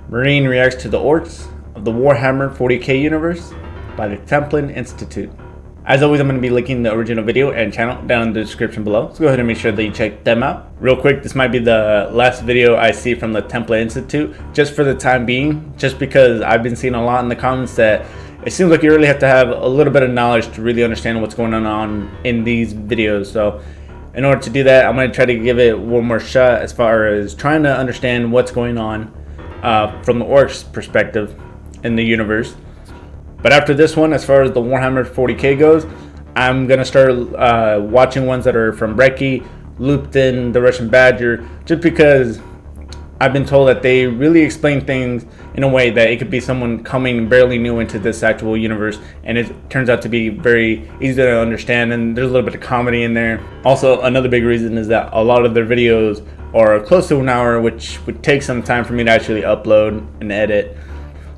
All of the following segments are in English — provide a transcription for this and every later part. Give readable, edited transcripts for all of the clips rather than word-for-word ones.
Marine reacts to the Orks of the Warhammer 40k universe by the Templin Institute. As always, I'm going to be linking the original video and channel down in the description below, so go ahead and make sure that you check them out. Real quick, this might be the last video I see from the Templin Institute, just for the time being, just because I've been seeing a lot in the comments that it seems like you really have to have a little bit of knowledge to really understand what's going on in these videos. So in order to do that, I'm going to try to give it one more shot as far as trying to understand what's going on from the Orks perspective in the universe. But after this one, as far as the Warhammer 40k goes, I'm going to start watching ones that are from Brekkie, Looped-In, the Russian Badger, just because I've been told that they really explain things in a way that it could be someone coming barely new into this actual universe, and it turns out to be very easy to understand, and there's a little bit of comedy in there. Also, another big reason is that a lot of their videos are close to an hour, which would take some time for me to actually upload and edit.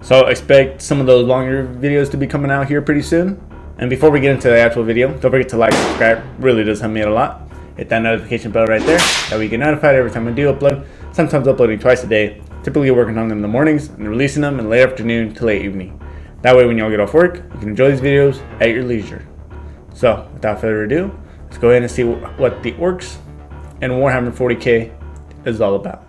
So expect some of those longer videos to be coming out here pretty soon. And before we get into the actual video, don't forget to like and subscribe. It really does help me out a lot. Hit that notification bell right there, that way you get notified every time I do upload. Sometimes uploading twice a day, typically working on them in the mornings and releasing them in late afternoon to late evening. That way when you all get off work, you can enjoy these videos at your leisure. So without further ado, let's go ahead and see what the Orks and Warhammer 40k is all about.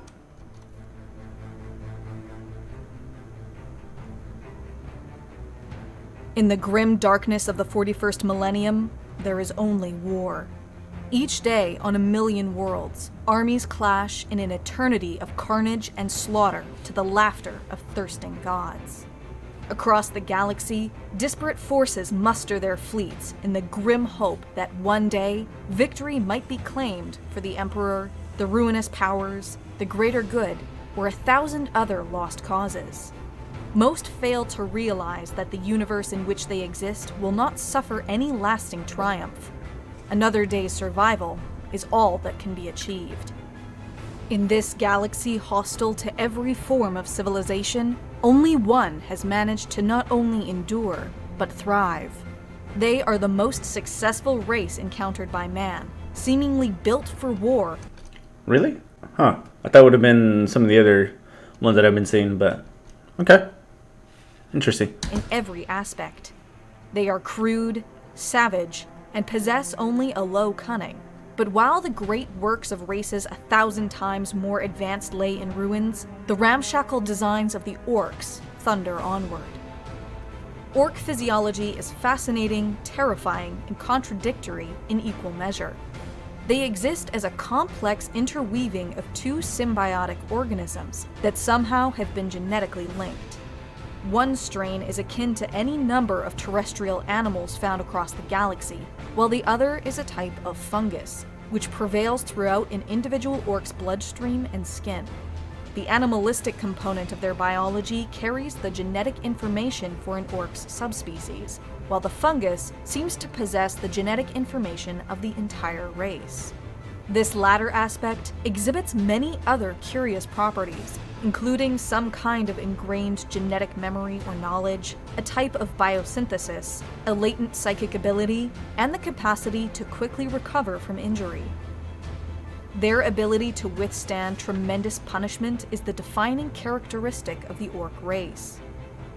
In the grim darkness of the 41st millennium, there is only war. Each day on a million worlds, armies clash in an eternity of carnage and slaughter to the laughter of thirsting gods. Across the galaxy, disparate forces muster their fleets in the grim hope that one day, victory might be claimed for the Emperor, the ruinous powers, the greater good, or 1,000 other lost causes. Most fail to realize that the universe in which they exist will not suffer any lasting triumph. Another day's survival is all that can be achieved. In this galaxy hostile to every form of civilization, only one has managed to not only endure, but thrive. They are the most successful race encountered by man, seemingly built for war. Really? Huh. I thought it would have been some of the other ones that I've been seeing, but okay. Interesting. In every aspect. They are crude, savage, and possess only a low cunning. But while the great works of races 1,000 times more advanced lay in ruins, the ramshackle designs of the Orks thunder onward. Ork physiology is fascinating, terrifying, and contradictory in equal measure. They exist as a complex interweaving of two symbiotic organisms that somehow have been genetically linked. One strain is akin to any number of terrestrial animals found across the galaxy, while the other is a type of fungus, which prevails throughout an individual Ork's bloodstream and skin. The animalistic component of their biology carries the genetic information for an Ork's subspecies, while the fungus seems to possess the genetic information of the entire race. This latter aspect exhibits many other curious properties, including some kind of ingrained genetic memory or knowledge, a type of biosynthesis, a latent psychic ability, and the capacity to quickly recover from injury. Their ability to withstand tremendous punishment is the defining characteristic of the Ork race.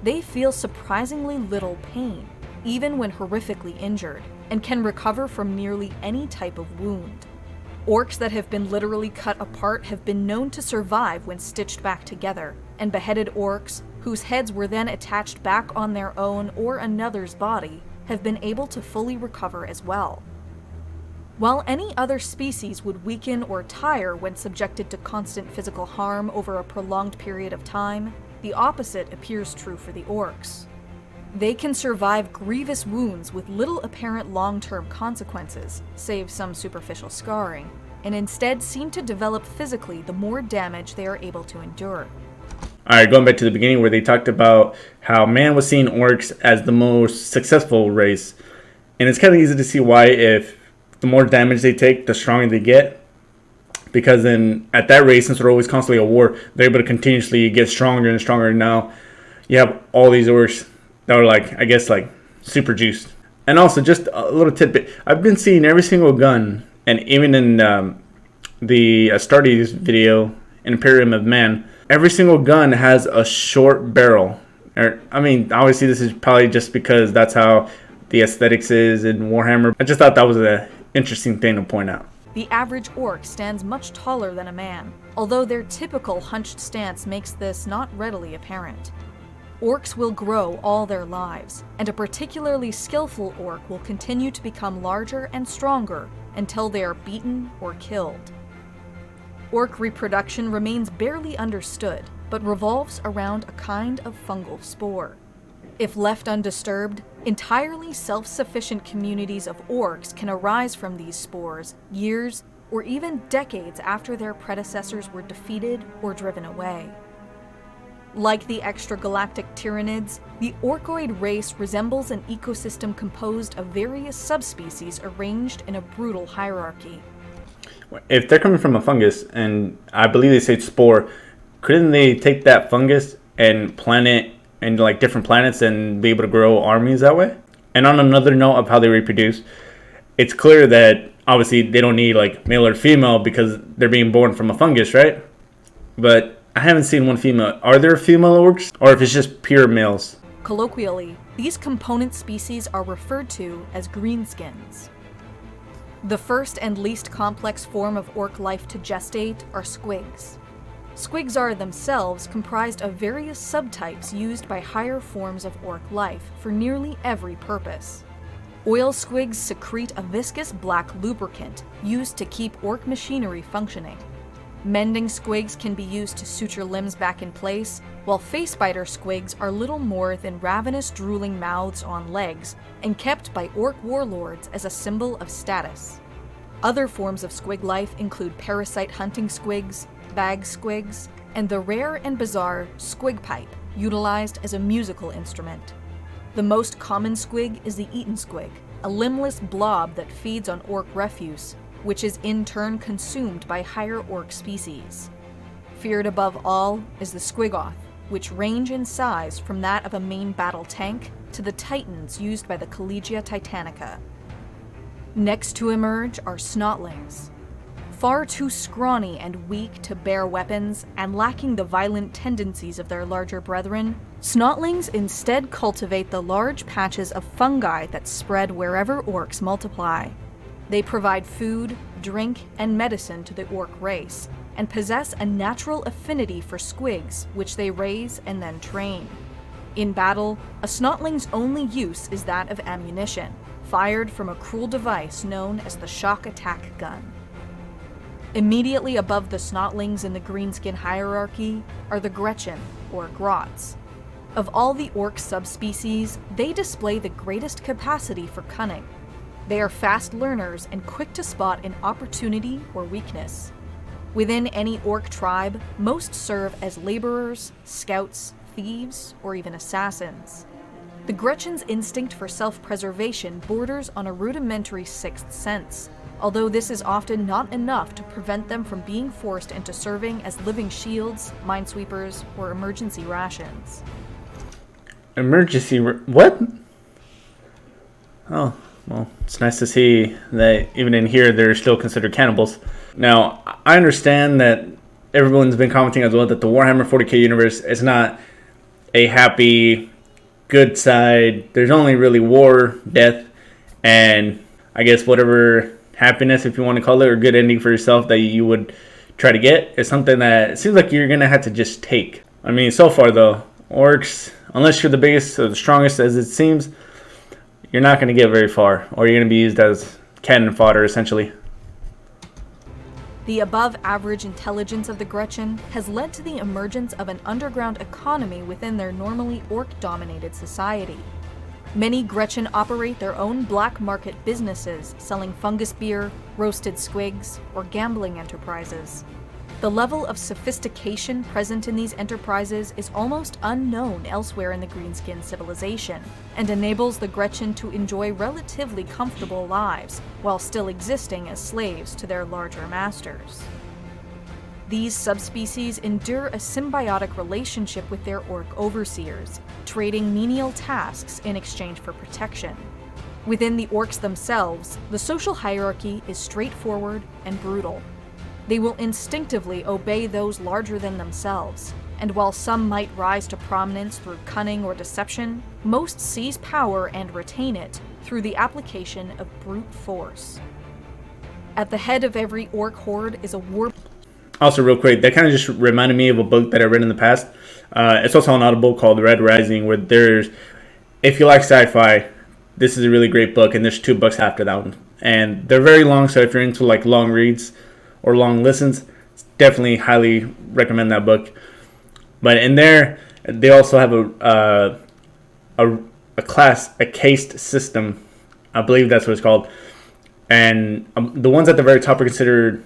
They feel surprisingly little pain, even when horrifically injured, and can recover from nearly any type of wound. Orks that have been literally cut apart have been known to survive when stitched back together, and beheaded Orks, whose heads were then attached back on their own or another's body, have been able to fully recover as well. While any other species would weaken or tire when subjected to constant physical harm over a prolonged period of time, the opposite appears true for the Orks. They can survive grievous wounds with little apparent long-term consequences, save some superficial scarring, and instead seem to develop physically the more damage they are able to endure. Alright, going back to the beginning where they talked about how man was seeing Orks as the most successful race. And it's kind of easy to see why. If the more damage they take, the stronger they get. Because then at that race, since they're always constantly at war, they're able to continuously get stronger and stronger. Now you have all these Orks that were I guess super juiced. And also, just a little tidbit, I've been seeing every single gun, and even in the Astartes video, Imperium of Man, Every single gun has a short barrel. I mean, obviously this is probably just because that's how the aesthetics is in Warhammer. I just thought that was an interesting thing to point out. The average orc stands much taller than a man, although their typical hunched stance makes this not readily apparent. Orcs will grow all their lives, and a particularly skillful orc will continue to become larger and stronger until they are beaten or killed. Orc reproduction remains barely understood, but revolves around a kind of fungal spore. If left undisturbed, entirely self-sufficient communities of orcs can arise from these spores years or even decades after their predecessors were defeated or driven away. Like the extragalactic Tyranids, the orcoid race resembles an ecosystem composed of various subspecies arranged in a brutal hierarchy. If they're coming from a fungus, and I believe they say spore, couldn't they take that fungus and plant it in like different planets and be able to grow armies that way? And on another note of how they reproduce, it's clear that obviously they don't need like male or female because they're being born from a fungus, right? But I haven't seen one female. Are there female orcs, or if it's just pure males? Colloquially, these component species are referred to as greenskins. The first and least complex form of orc life to gestate are squigs. Squigs are themselves comprised of various subtypes used by higher forms of orc life for nearly every purpose. Oil squigs secrete a viscous black lubricant used to keep orc machinery functioning. Mending squigs can be used to suture limbs back in place, while facebiter squigs are little more than ravenous drooling mouths on legs and kept by orc warlords as a symbol of status. Other forms of squig life include parasite hunting squigs, bag squigs, and the rare and bizarre squig pipe, utilized as a musical instrument. The most common squig is the eaten squig, a limbless blob that feeds on orc refuse, which is in turn consumed by higher orc species. Feared above all is the squigoth, which range in size from that of a main battle tank to the titans used by the Collegia Titanica. Next to emerge are snotlings. Far too scrawny and weak to bear weapons, and lacking the violent tendencies of their larger brethren, snotlings instead cultivate the large patches of fungi that spread wherever orcs multiply. They provide food, drink, and medicine to the orc race, and possess a natural affinity for squigs, which they raise and then train. In battle, a snotling's only use is that of ammunition, fired from a cruel device known as the shock attack gun. Immediately above the snotlings in the greenskin hierarchy are the Gretchen, or grots. Of all the orc subspecies, they display the greatest capacity for cunning. They are fast learners and quick to spot an opportunity or weakness. Within any orc tribe, most serve as laborers, scouts, thieves, or even assassins. The Gretchen's instinct for self-preservation borders on a rudimentary sixth sense, although this is often not enough to prevent them from being forced into serving as living shields, minesweepers, or emergency rations. What? Oh, well, it's nice to see that even in here they're still considered cannibals. Now, I understand that everyone's been commenting as well that the Warhammer 40k universe is not a happy, good side. There's only really war, death, and I guess whatever happiness, if you want to call it, or good ending for yourself that you would try to get is something that it seems like you're going to have to just take. I mean, so far though, orcs, unless you're the biggest or the strongest as it seems, you're not going to get very far, or you're going to be used as cannon fodder essentially. The above-average intelligence of the Gretchen has led to the emergence of an underground economy within their normally orc-dominated society. Many Gretchen operate their own black market businesses, selling fungus beer, roasted squigs, or gambling enterprises. The level of sophistication present in these enterprises is almost unknown elsewhere in the Greenskin civilization, and enables the Gretchen to enjoy relatively comfortable lives, while still existing as slaves to their larger masters. These subspecies endure a symbiotic relationship with their orc overseers, trading menial tasks in exchange for protection. Within the orcs themselves, the social hierarchy is straightforward and brutal. They will instinctively obey those larger than themselves, and while some might rise to prominence through cunning or deception, most seize power and retain it through the application of brute force. At the head of every orc horde is a war... Also, real quick, that kind of just reminded me of a book that I read in the past. It's also on Audible called Red Rising, where there's, if you like sci-fi, this is a really great book, and there's 2 books after that one. And they're very long, so if you're into like long reads or long listens, definitely highly recommend that book. But in there, they also have a class, a caste system. I believe that's what it's called. And the ones at the very top are considered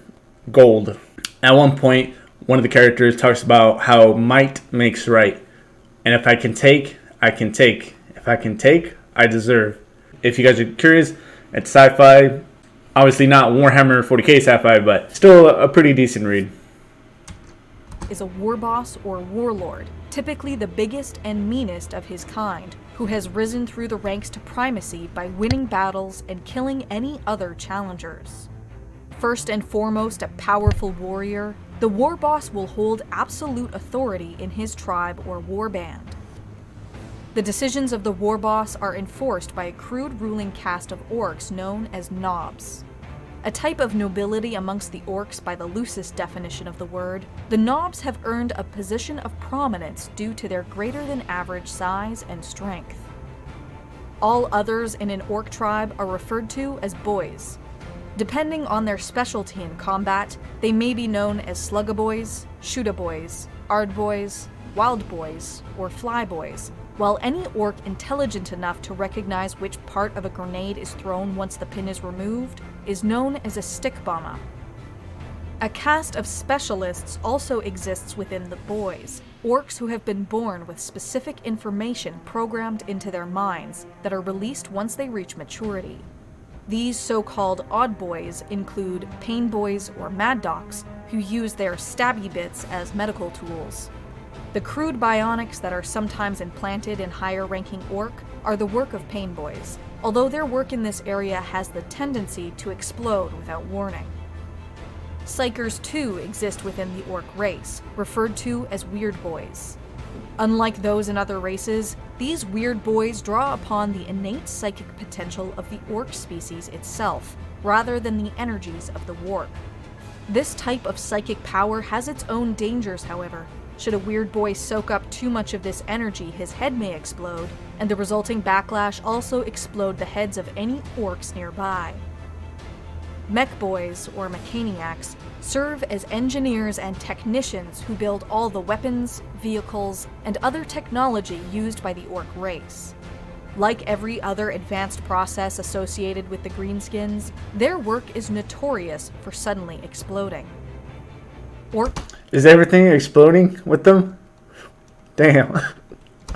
gold. At one point, one of the characters talks about how might makes right. And if I can take, I can take. If I can take, I deserve. If you guys are curious, it's sci-fi. Obviously not Warhammer 40k sci-fi, but still a pretty decent read. Is a war boss or warlord, typically the biggest and meanest of his kind, who has risen through the ranks to primacy by winning battles and killing any other challengers. First and foremost a powerful warrior, the war boss will hold absolute authority in his tribe or warband. The decisions of the war boss are enforced by a crude ruling caste of orcs known as knobs. A type of nobility amongst the orcs by the loosest definition of the word, the knobs have earned a position of prominence due to their greater than average size and strength. All others in an orc tribe are referred to as boys. Depending on their specialty in combat, they may be known as sluggaboys, shootaboys, ardboys, wildboys, or flyboys, while any orc intelligent enough to recognize which part of a grenade is thrown once the pin is removed is known as a stick bomber. A caste of specialists also exists within the boys, orcs who have been born with specific information programmed into their minds that are released once they reach maturity. These so-called odd boys include pain boys or mad docs, who use their stabby bits as medical tools. The crude bionics that are sometimes implanted in higher-ranking orc are the work of pain boys, although their work in this area has the tendency to explode without warning. Psykers too exist within the orc race, referred to as weird boys. Unlike those in other races, these weird boys draw upon the innate psychic potential of the orc species itself, rather than the energies of the warp. This type of psychic power has its own dangers, however. Should a weird boy soak up too much of this energy, his head may explode, and the resulting backlash also explode the heads of any orcs nearby. Mech boys, or mechaniacs, serve as engineers and technicians who build all the weapons, vehicles, and other technology used by the orc race. Like every other advanced process associated with the greenskins, their work is notorious for suddenly exploding. Is everything exploding with them? Damn.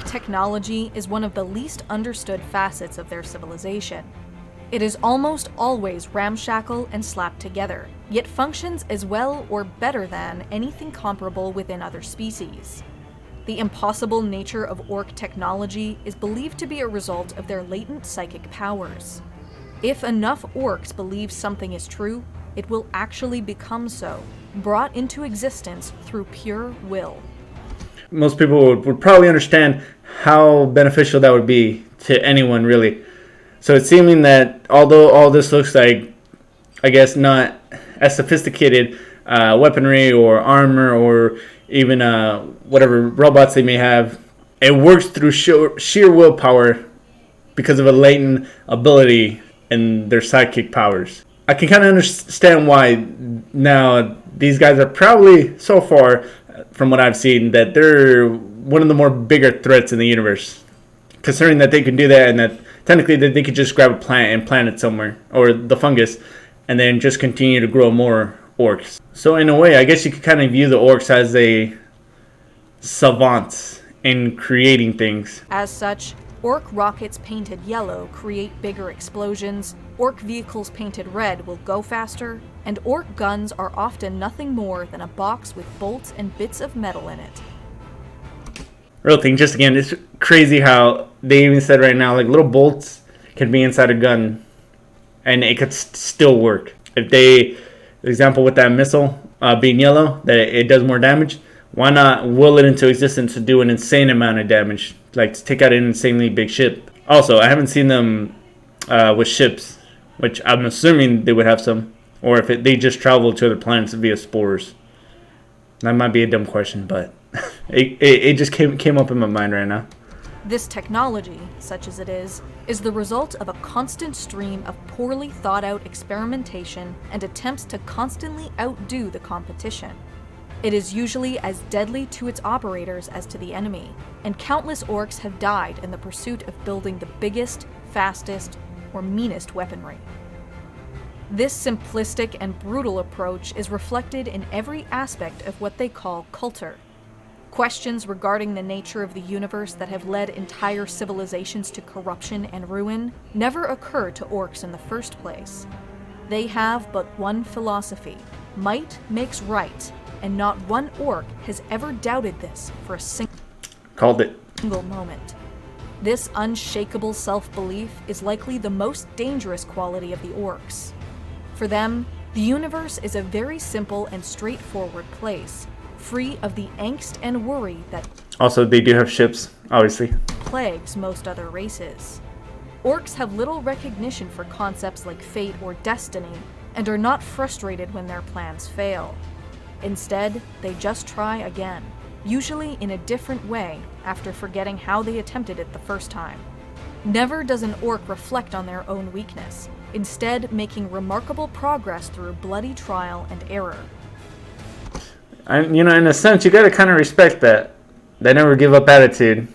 Technology is one of the least understood facets of their civilization. It is almost always ramshackle and slapped together, yet functions as well or better than anything comparable within other species. The impossible nature of orc technology is believed to be a result of their latent psychic powers. If enough orcs believe something is true, it will actually become so, brought into existence through pure will. Most people would probably understand how beneficial that would be to anyone, really. So it's seeming that although all this looks like, I guess, not as sophisticated weaponry or armor or even whatever robots they may have, it works through sheer willpower because of a latent ability in their psychic powers. I can kind of understand why now these guys are probably, so far, from what I've seen, that they're one of the more bigger threats in the universe. Considering that they can do that and that technically they could just grab a plant and plant it somewhere, or the fungus, and then just continue to grow more orcs. So in a way, I guess you could kind of view the orcs as a savants in creating things. As such, orc rockets painted yellow create bigger explosions, orc vehicles painted red will go faster, and orc guns are often nothing more than a box with bolts and bits of metal in it. Real thing, just again, it's crazy how they even said right now, like, little bolts can be inside a gun and it could still work. If they example with that missile being yellow, that it does more damage. Why not will it into existence to do an insane amount of damage, like to take out an insanely big ship? Also, I haven't seen them with ships, which I'm assuming they would have some, or if they just travel to other planets via spores. That might be a dumb question, but it just came up in my mind right now. This technology, such as it is the result of a constant stream of poorly thought out experimentation and attempts to constantly outdo the competition. It is usually as deadly to its operators as to the enemy, and countless orcs have died in the pursuit of building the biggest, fastest, or meanest weaponry. This simplistic and brutal approach is reflected in every aspect of what they call culture. Questions regarding the nature of the universe that have led entire civilizations to corruption and ruin never occur to orcs in the first place. They have but one philosophy: might makes right, and not one orc has ever doubted this for a single moment. This unshakable self-belief is likely the most dangerous quality of the orcs. For them, the universe is a very simple and straightforward place, free of the angst and worry that also they do have ships, obviously, plagues most other races. Orcs have little recognition for concepts like fate or destiny, and are not frustrated when their plans fail. Instead, they just try again, usually in a different way after forgetting how they attempted it the first time. Never does an orc reflect on their own weakness, instead making remarkable progress through bloody trial and error. And, in a sense, you gotta kind of respect that. They never give up attitude.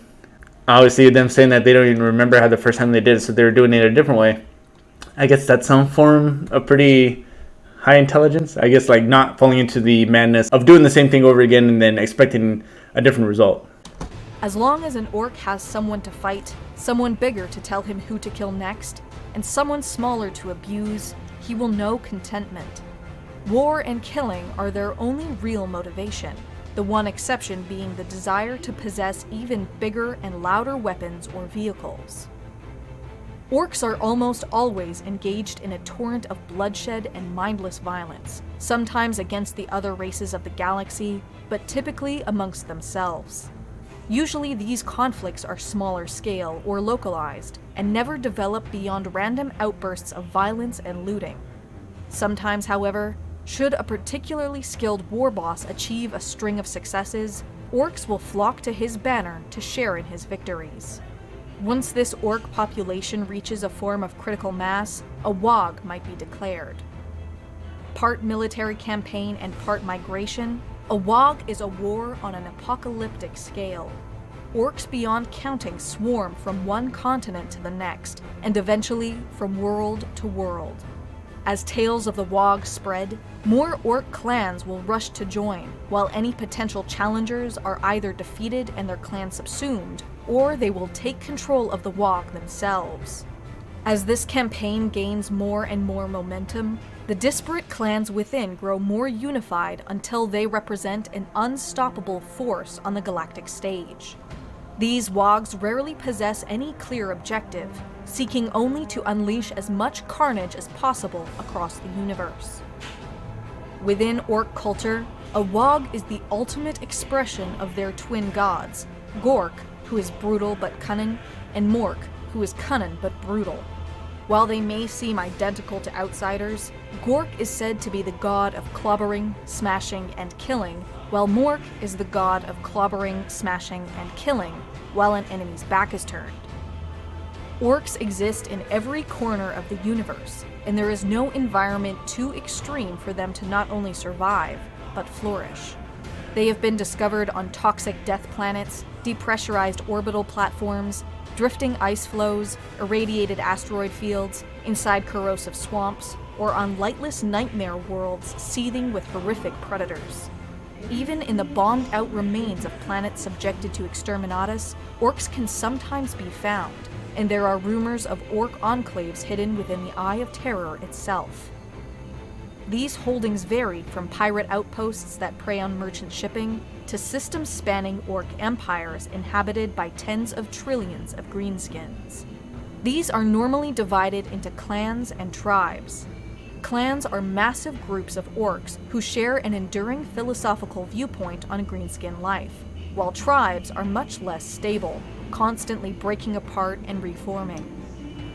Obviously, them saying that they don't even remember how the first time they did it, so they were doing it a different way. I guess that's some form of pretty high intelligence. I guess, like, not falling into the madness of doing the same thing over again and then expecting a different result. As long as an orc has someone to fight, someone bigger to tell him who to kill next, and someone smaller to abuse, he will know contentment. War and killing are their only real motivation, the one exception being the desire to possess even bigger and louder weapons or vehicles. Orcs are almost always engaged in a torrent of bloodshed and mindless violence, sometimes against the other races of the galaxy, but typically amongst themselves. Usually these conflicts are smaller scale or localized, and never develop beyond random outbursts of violence and looting. Sometimes, however, should a particularly skilled war boss achieve a string of successes, orcs will flock to his banner to share in his victories. Once this orc population reaches a form of critical mass, a Waaagh might be declared. Part military campaign and part migration, a Waaagh is a war on an apocalyptic scale. Orcs beyond counting swarm from one continent to the next, and eventually from world to world. As tales of the Waaagh spread, more orc clans will rush to join, while any potential challengers are either defeated and their clan subsumed, or they will take control of the Waaagh themselves. As this campaign gains more and more momentum, the disparate clans within grow more unified until they represent an unstoppable force on the galactic stage. These Waaghs rarely possess any clear objective, seeking only to unleash as much carnage as possible across the universe. Within orc culture, a Waaagh is the ultimate expression of their twin gods, Gork, who is brutal but cunning, and Mork, who is cunning but brutal. While they may seem identical to outsiders, Gork is said to be the god of clobbering, smashing, and killing, while Mork is the god of clobbering, smashing, and killing, while an enemy's back is turned. Orcs exist in every corner of the universe, and there is no environment too extreme for them to not only survive, but flourish. They have been discovered on toxic death planets, depressurized orbital platforms, drifting ice floes, irradiated asteroid fields, inside corrosive swamps, or on lightless nightmare worlds seething with horrific predators. Even in the bombed-out remains of planets subjected to exterminatus, orcs can sometimes be found, and there are rumors of orc enclaves hidden within the Eye of Terror itself. These holdings vary from pirate outposts that prey on merchant shipping to system-spanning orc empires inhabited by tens of trillions of greenskins. These are normally divided into clans and tribes. Clans are massive groups of orcs who share an enduring philosophical viewpoint on greenskin life, while tribes are much less stable, constantly breaking apart and reforming.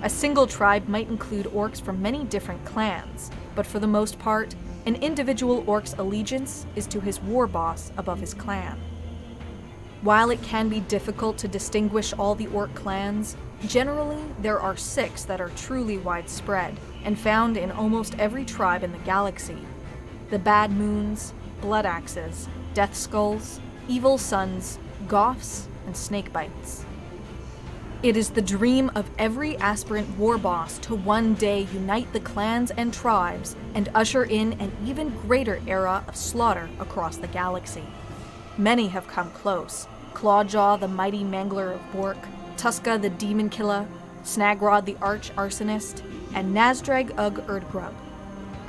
A single tribe might include orcs from many different clans, but for the most part, an individual orc's allegiance is to his war boss above his clan. While it can be difficult to distinguish all the orc clans, generally there are 6 that are truly widespread and found in almost every tribe in the galaxy: the Bad Moons, Blood Axes, Death Skulls, Evil Suns, Goths, and Snakebites. It is the dream of every aspirant war boss to one day unite the clans and tribes and usher in an even greater era of slaughter across the galaxy. Many have come close: Clawjaw, the mighty mangler of Bork, Tuska, the demon killer, Snagrod, the arch arsonist, and Nazdrag Ugg Erdgrub.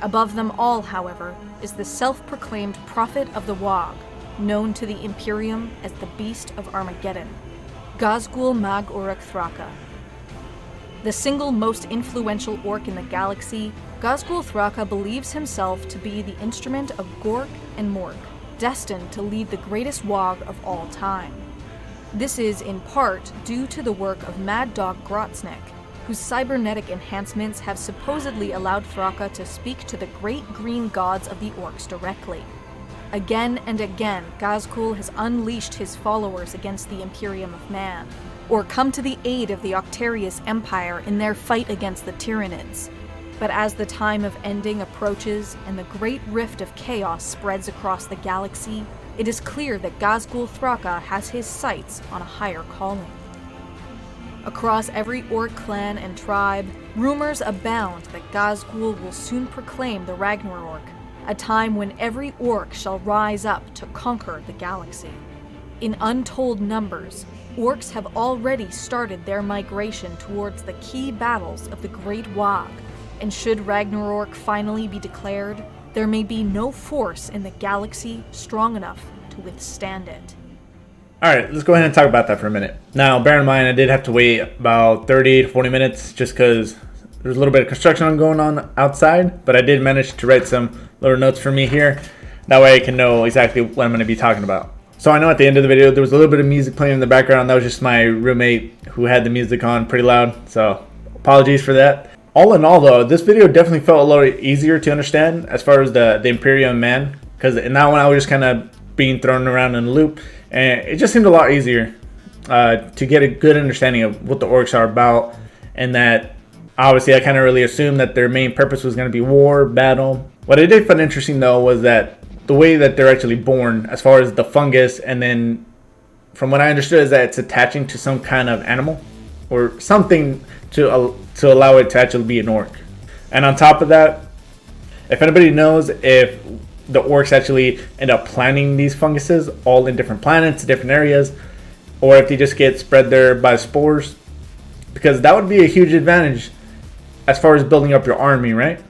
Above them all, however, is the self-proclaimed prophet of the Waaagh, known to the Imperium as the Beast of Armageddon, Ghazghkull Mag Uruk Thraka. The single most influential orc in the galaxy, Ghazghkull Thraka believes himself to be the instrument of Gork and Mork, destined to lead the greatest Waaagh of all time. This is, in part, due to the work of Mad Dog Grotznik, whose cybernetic enhancements have supposedly allowed Thraka to speak to the great green gods of the orcs directly. Again and again, Ghazghkull has unleashed his followers against the Imperium of Man, or come to the aid of the Octarius Empire in their fight against the Tyranids. But as the time of ending approaches and the great rift of chaos spreads across the galaxy, it is clear that Ghazghkull Thraka has his sights on a higher calling. Across every orc clan and tribe, rumors abound that Ghazghkull will soon proclaim the Ragnarok, a time when every orc shall rise up to conquer the galaxy. In untold numbers, orcs have already started their migration towards the key battles of the Great Waaagh, and should Ragnarok finally be declared, there may be no force in the galaxy strong enough to withstand it. Alright, let's go ahead and talk about that for a minute. Now, bear in mind, I did have to wait about 30 to 40 minutes just because there's a little bit of construction going on outside, but I did manage to write some little notes for me here. That way I can know exactly what I'm going to be talking about. So I know at the end of the video, there was a little bit of music playing in the background. That was just my roommate who had the music on pretty loud, so apologies for that. All in all, though, this video definitely felt a little easier to understand as far as the Imperium Man, because in that one I was just kind of being thrown around in a loop, and it just seemed a lot easier to get a good understanding of what the orcs are about, and that obviously I kind of really assumed that their main purpose was going to be war, battle. What I did find interesting though was that the way that they're actually born, as far as the fungus, and then from what I understood is that it's attaching to some kind of animal or something to allow it to actually be an orc. And on top of that, if anybody knows if the orcs actually end up planting these funguses all in different planets, different areas, or if they just get spread there by spores, because that would be a huge advantage as far as building up your army, right?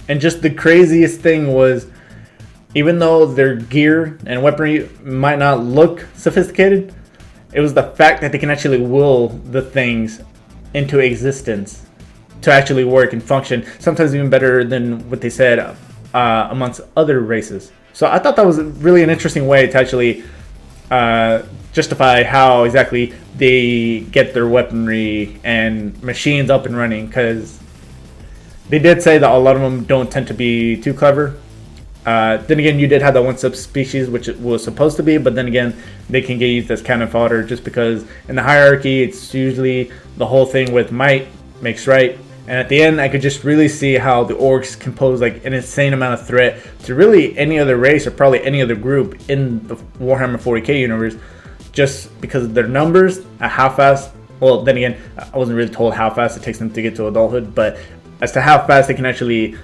And just the craziest thing was, even though their gear and weaponry might not look sophisticated, it was the fact that they can actually will the things into existence to actually work and function, sometimes even better than what they said amongst other races. So I thought that was really an interesting way to actually justify how exactly they get their weaponry and machines up and running, because they did say that a lot of them don't tend to be too clever. Then again, you did have that one subspecies, which it was supposed to be, but then again, they can get used as cannon fodder just because in the hierarchy, it's usually the whole thing with might makes right. And at the end, I could just really see how the orcs can pose like an insane amount of threat to really any other race or probably any other group in the Warhammer 40k universe, just because of their numbers, how fast. Well, then again, I wasn't really told how fast it takes them to get to adulthood, but as to how fast they can actually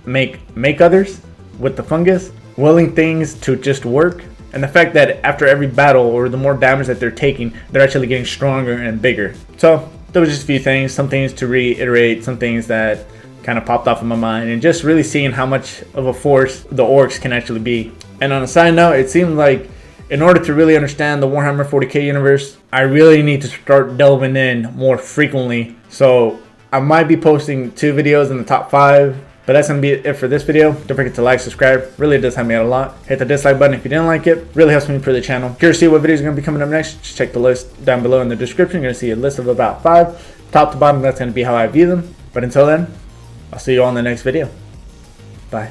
make others with the fungus, willing things to just work, and the fact that after every battle or the more damage that they're taking, they're actually getting stronger and bigger. So there was just a few things, some things to reiterate, some things that kind of popped off in my mind, and just really seeing how much of a force the orcs can actually be. And on a side note, it seemed like in order to really understand the Warhammer 40k universe, I really need to start delving in more frequently. So I might be posting 2 videos in the top 5 But that's going to be it for this video. Don't forget to like, subscribe. Really does help me out a lot. Hit the dislike button if you didn't like it. Really helps me improve the channel. Curious to see what videos are going to be coming up next? Just check the list down below in the description. You're going to see a list of about 5. Top to bottom, that's going to be how I view them. But until then, I'll see you all in the next video. Bye.